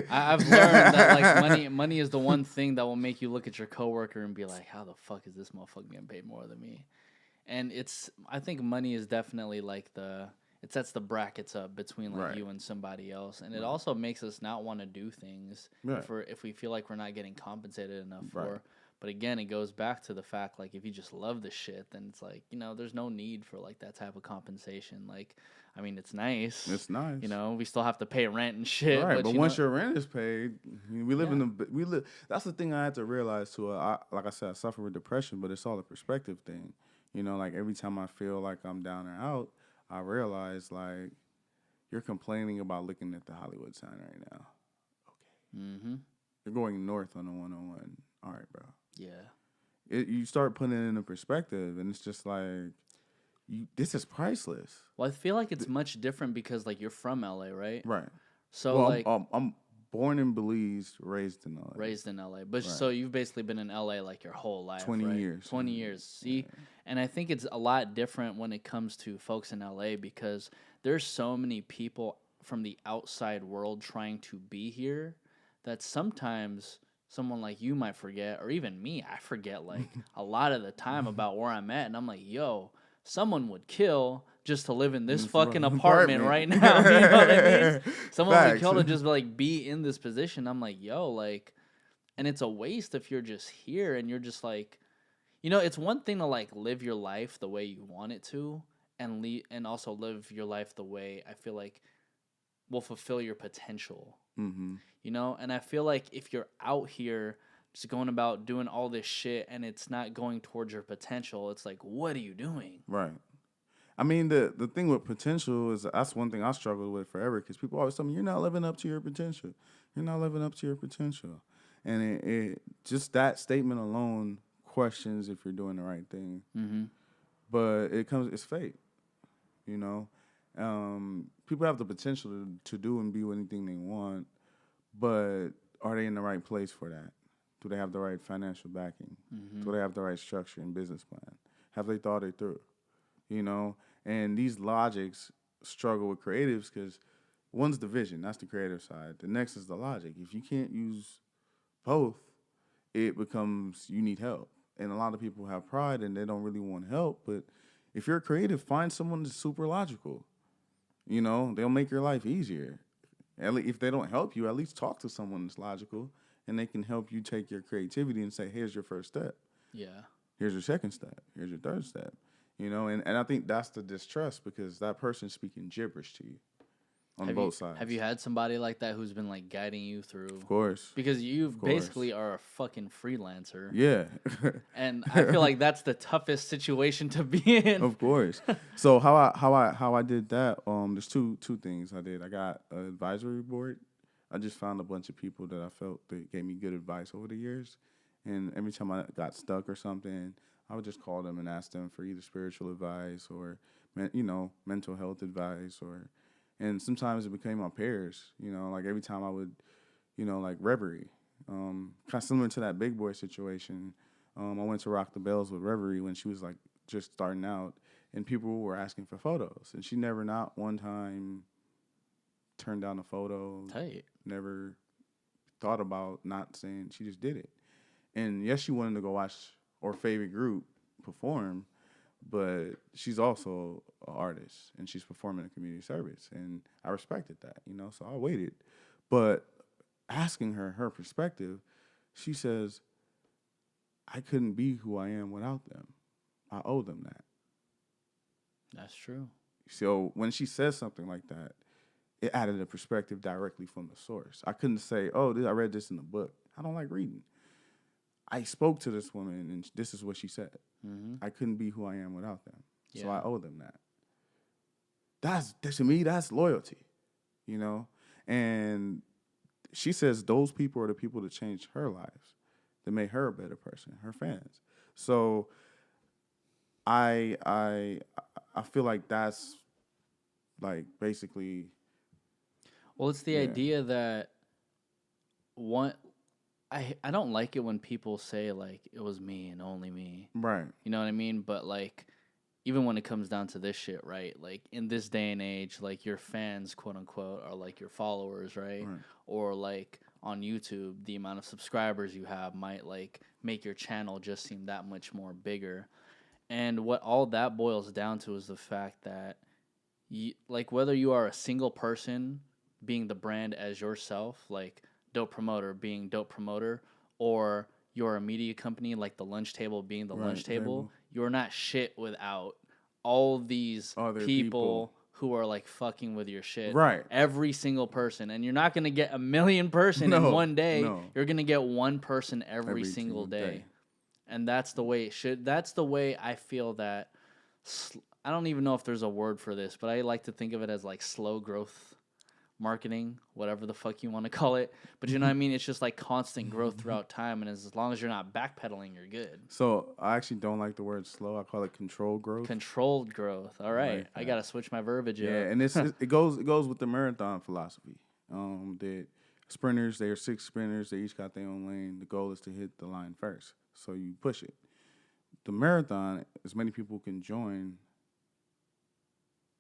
I've learned that like money is the one thing that will make you look at your coworker and be like, how the fuck is this motherfucker getting paid more than me? And I think money is definitely like it sets the brackets up between like right. you and somebody else, and it also makes us not want to do things if we feel like we're not getting compensated enough for. But again, it goes back to the fact like if you just love the shit, then it's like, you know, there's no need for like that type of compensation. Like, I mean, it's nice. It's nice. You know, we still have to pay rent and shit. Right, but once your rent is paid, we live. That's the thing I had to realize too. Like I said, I suffer with depression, but it's all a perspective thing. You know, like every time I feel like I'm down or out, I realize like you're complaining about looking at the Hollywood sign right now. Okay. Mm-hmm. You're going north on the 101. All right, bro. Yeah. You start putting it in a perspective, and it's just like, this is priceless. Well, I feel like it's much different because like you're from LA, right? Right. So well, like I'm born in Belize, raised in LA. But so you've basically been in LA like your whole life. 20 right? years. 20 years. See, and I think it's a lot different when it comes to folks in LA because there's so many people from the outside world trying to be here that sometimes someone like you might forget, or even me, I forget like a lot of the time about where I'm at, and I'm like, yo, someone would kill just to live in this fucking apartment right now. You know what I mean? Someone would kill to just like be in this position. I'm like, yo, like, and it's a waste if you're just here and you're just like, you know, it's one thing to like live your life the way you want it to, and also live your life the way I feel like will fulfill your potential. Mm-hmm. You know, and I feel like if you're out here just going about doing all this shit and it's not going towards your potential, it's like, what are you doing? Right. I mean, the thing with potential is that's one thing I struggled with forever because people always tell me, you're not living up to your potential. You're not living up to your potential. And it just that statement alone questions if you're doing the right thing. Mm-hmm. But it's fate, you know. People have the potential to do and be anything they want, but are they in the right place for that? Do they have the right financial backing? Mm-hmm. Do they have the right structure and business plan? Have they thought it through? You know, and these logics struggle with creatives because one's the vision, that's the creative side. The next is the logic. If you can't use both, it becomes you need help. And a lot of people have pride and they don't really want help. But if you're a creative, find someone that's super logical. You know, they'll make your life easier. If they don't help you, at least talk to someone that's logical and they can help you take your creativity and say, here's your first step. Yeah. Here's your second step. Here's your third step. You know, and I think that's the distrust because that person's speaking gibberish to you. on both sides. Have you had somebody like that who's been like guiding you through? Of course. Because you basically are a fucking freelancer. Yeah. And I feel like that's the toughest situation to be in. Of course. So how I did that, there's two things I did. I got an advisory board. I just found a bunch of people that I felt that gave me good advice over the years. And every time I got stuck or something, I would just call them and ask them for either spiritual advice or, mental health advice and sometimes it became my peers, like every time I would, like Reverie, kind of similar to that Big Boy situation. I went to Rock the Bells with Reverie when she was like just starting out and people were asking for photos and she never not one time turned down a photo. Tight. Never thought about not saying, she just did it. And yes, she wanted to go watch her favorite group perform, but she's also an artist and she's performing a community service. And I respected that, so I waited. But asking her perspective, she says, I couldn't be who I am without them. I owe them that. That's true. So when she says something like that, it added a perspective directly from the source. I couldn't say, I read this in the book. I don't like reading. I spoke to this woman, and this is what she said. Mm-hmm. I couldn't be who I am without them. Yeah. So I owe them that. To me, that's loyalty, And she says those people are the people that changed her lives, that made her a better person, her fans. So I feel like that's like basically. Well, it's the idea that I don't like it when people say, like, it was me and only me. Right. You know what I mean? But, like, even when it comes down to this shit, right? Like, in this day and age, like, your fans, quote-unquote, are, like, your followers, right? Or, like, on YouTube, the amount of subscribers you have might, like, make your channel just seem that much more bigger. And what all that boils down to is the fact that, whether you are a single person being the brand as yourself, like, Dope Promoter being Dope Promoter, or you're a media company like the Lunch Table being the Lunch Table, you're not shit without all these people who are like fucking with your shit. Right. Every single person. And you're not going to get a million person in one day. No. You're going to get one person every single day. And that's the way it should. That's the way I feel that. I don't even know if there's a word for this, but I like to think of it as like slow growth marketing, whatever the fuck you want to call it. But you know what I mean? It's just like constant growth throughout time. And as long as you're not backpedaling, you're good. So I actually don't like the word slow. I call it controlled growth. Controlled growth. All right. Like I got to switch my verbiage. Yeah. And it goes with the marathon philosophy. That sprinters, there are 6 sprinters. They each got their own lane. The goal is to hit the line first. So you push it. The marathon, as many people can join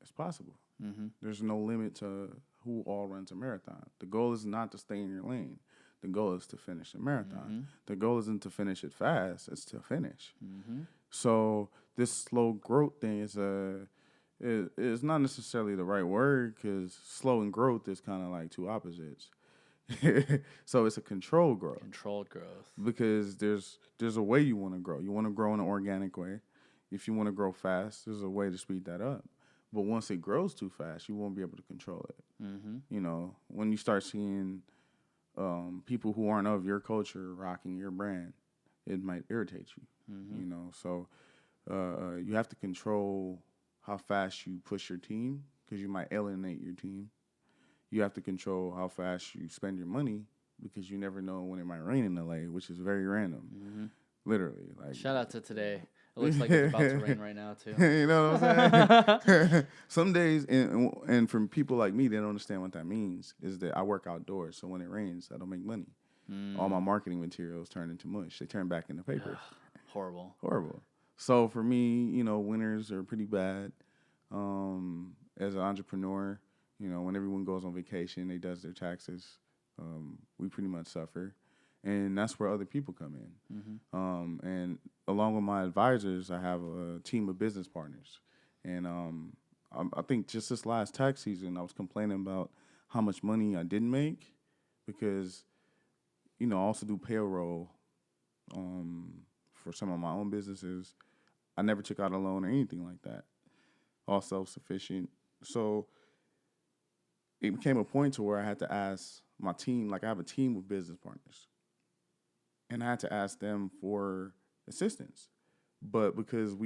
as possible. Mm-hmm. There's no limit to who all runs a marathon. The goal is not to stay in your lane. The goal is to finish a marathon. Mm-hmm. The goal isn't to finish it fast. It's to finish. Mm-hmm. So this slow growth thing is not necessarily the right word because slow and growth is kind of like two opposites. So it's a controlled growth. Controlled growth. Because there's a way you want to grow. You want to grow in an organic way. If you want to grow fast, there's a way to speed that up. But once it grows too fast, you won't be able to control it. Mm-hmm. When you start seeing people who aren't of your culture rocking your brand, it might irritate you. Mm-hmm. So you have to control how fast you push your team because you might alienate your team. You have to control how fast you spend your money because you never know when it might rain in LA, which is very random. Mm-hmm. Literally. Like shout out to today. It looks like it's about to rain right now, too. You know what I'm saying? Some days, and from people like me, they don't understand what that means, is that I work outdoors. So when it rains, I don't make money. All my marketing materials turn into mush. They turn back into paper. Horrible. So for me, winters are pretty bad. As an entrepreneur, when everyone goes on vacation, they does their taxes, we pretty much suffer. And that's where other people come in. Mm-hmm. And along with my advisors, I have a team of business partners. And I think just this last tax season, I was complaining about how much money I didn't make because, I also do payroll for some of my own businesses. I never took out a loan or anything like that. All self-sufficient. So it became a point to where I had to ask my team, like I have a team of business partners, and I had to ask them for assistance. But because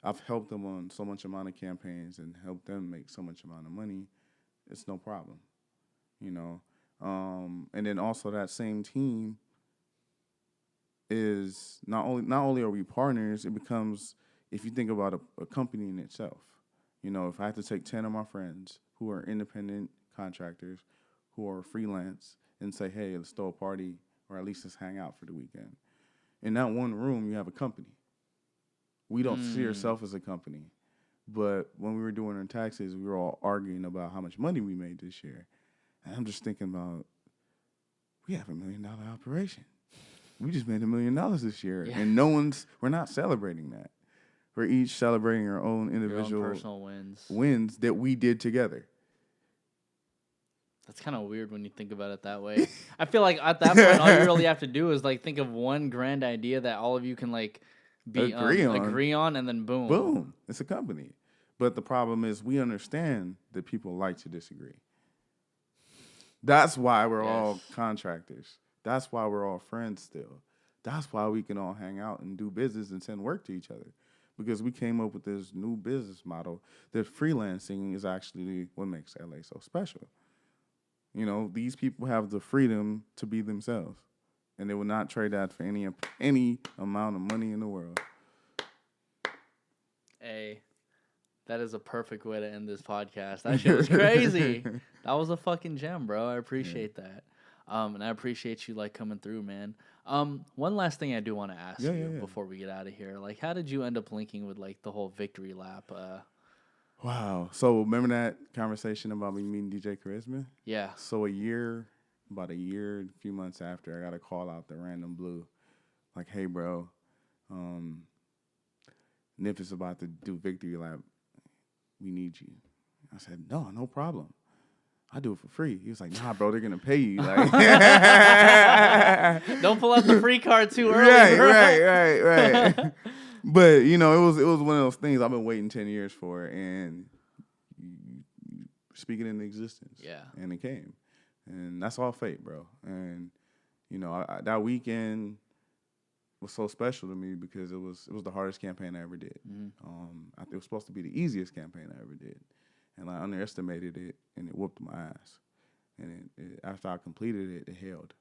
I've helped them on so much amount of campaigns and helped them make so much amount of money, it's no problem, you know. And then also that same team is not only are we partners, it becomes, if you think about a company in itself, you know, if I had to take 10 of my friends who are independent contractors, who are freelance, and say, hey, let's throw a party, or at least let's hang out for the weekend. In that one room, you have a company. We don't see ourselves as a company. But when we were doing our taxes, we were all arguing about how much money we made this year. And I'm just thinking about, we have $1 million operation. We just made $1 million this year. Yeah. And we're not celebrating that. We're each celebrating our own individual personal wins that we did together. That's kind of weird when you think about it that way. I feel like at that point, all you really have to do is like think of one grand idea that all of you can like agree on, and then boom. Boom. It's a company. But the problem is we understand that people like to disagree. That's why we're all contractors. That's why we're all friends still. That's why we can all hang out and do business and send work to each other. Because we came up with this new business model that freelancing is actually what makes LA so special. You know, these people have the freedom to be themselves. And they will not trade that for any amount of money in the world. Hey, that is a perfect way to end this podcast. That shit was crazy. That was a fucking gem, bro. I appreciate that. And I appreciate you like coming through, man. One last thing I do want to ask you before we get out of here. Like, how did you end up linking with like the whole victory lap? Wow. So remember that conversation about me meeting DJ Charisma? Yeah. So about a year, a few months after, I got a call out the random blue. Like, hey, bro, Nip is about to do victory lap. We need you. I said, no problem. I do it for free. He was like, nah, bro, they're going to pay you. Like, don't pull out the free card too early. Right. But, you know, it was one of those things I've been waiting 10 years for, and speaking into existence. Yeah. And it came. And that's all fate, bro. And, you know, that weekend was so special to me because it was the hardest campaign I ever did. I think it was supposed to be the easiest campaign I ever did. And I underestimated it, and it whooped my ass. And after I completed it, it held.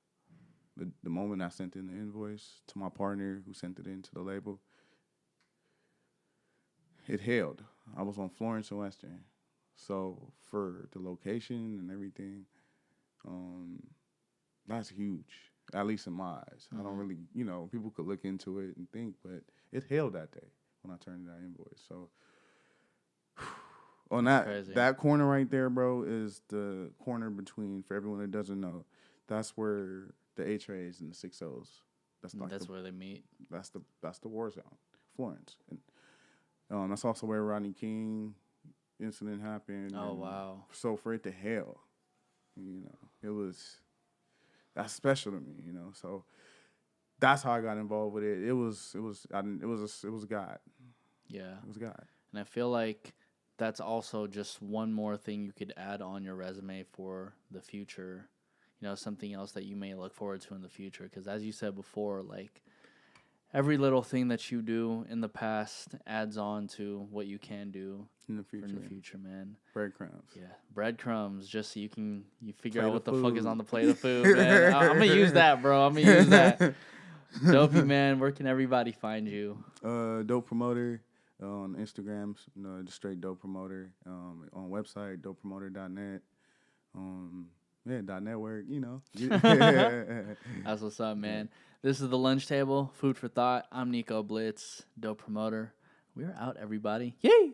The moment I sent in the invoice to my partner who sent it in to the label, it held. I was on Florence and Western. So for the location and everything, that's huge, at least in my eyes. I don't really, you know, people could look into it and think, but it held that day when I turned in that invoice. So on that corner right there, bro, is the corner between, for everyone that doesn't know, that's where the H-Rays and the 6-0s. That's where they meet. That's the war zone, Florence. And that's also where Rodney King incident happened. Oh, wow. So for it to hail, you know, that's special to me, you know. So that's how I got involved with it. It was God. Yeah. It was God. And I feel like that's also just one more thing you could add on your resume for the future. You know, something else that you may look forward to in the future. Because as you said before, like, every little thing that you do in the past adds on to what you can do in the future, man. Breadcrumbs. Yeah, breadcrumbs, just so you figure out what the fuck is on the plate of food, man. I'm going to use that, bro. I'm going to use that. Dopey, man. Where can everybody find you? Dope Promoter on Instagram, just straight Dope Promoter. On website, dopepromoter.net. .network, you know. That's what's up, man. This is The Lunch Table, food for thought. I'm Nico Blitz, Dope Promoter. We're out, everybody. Yay!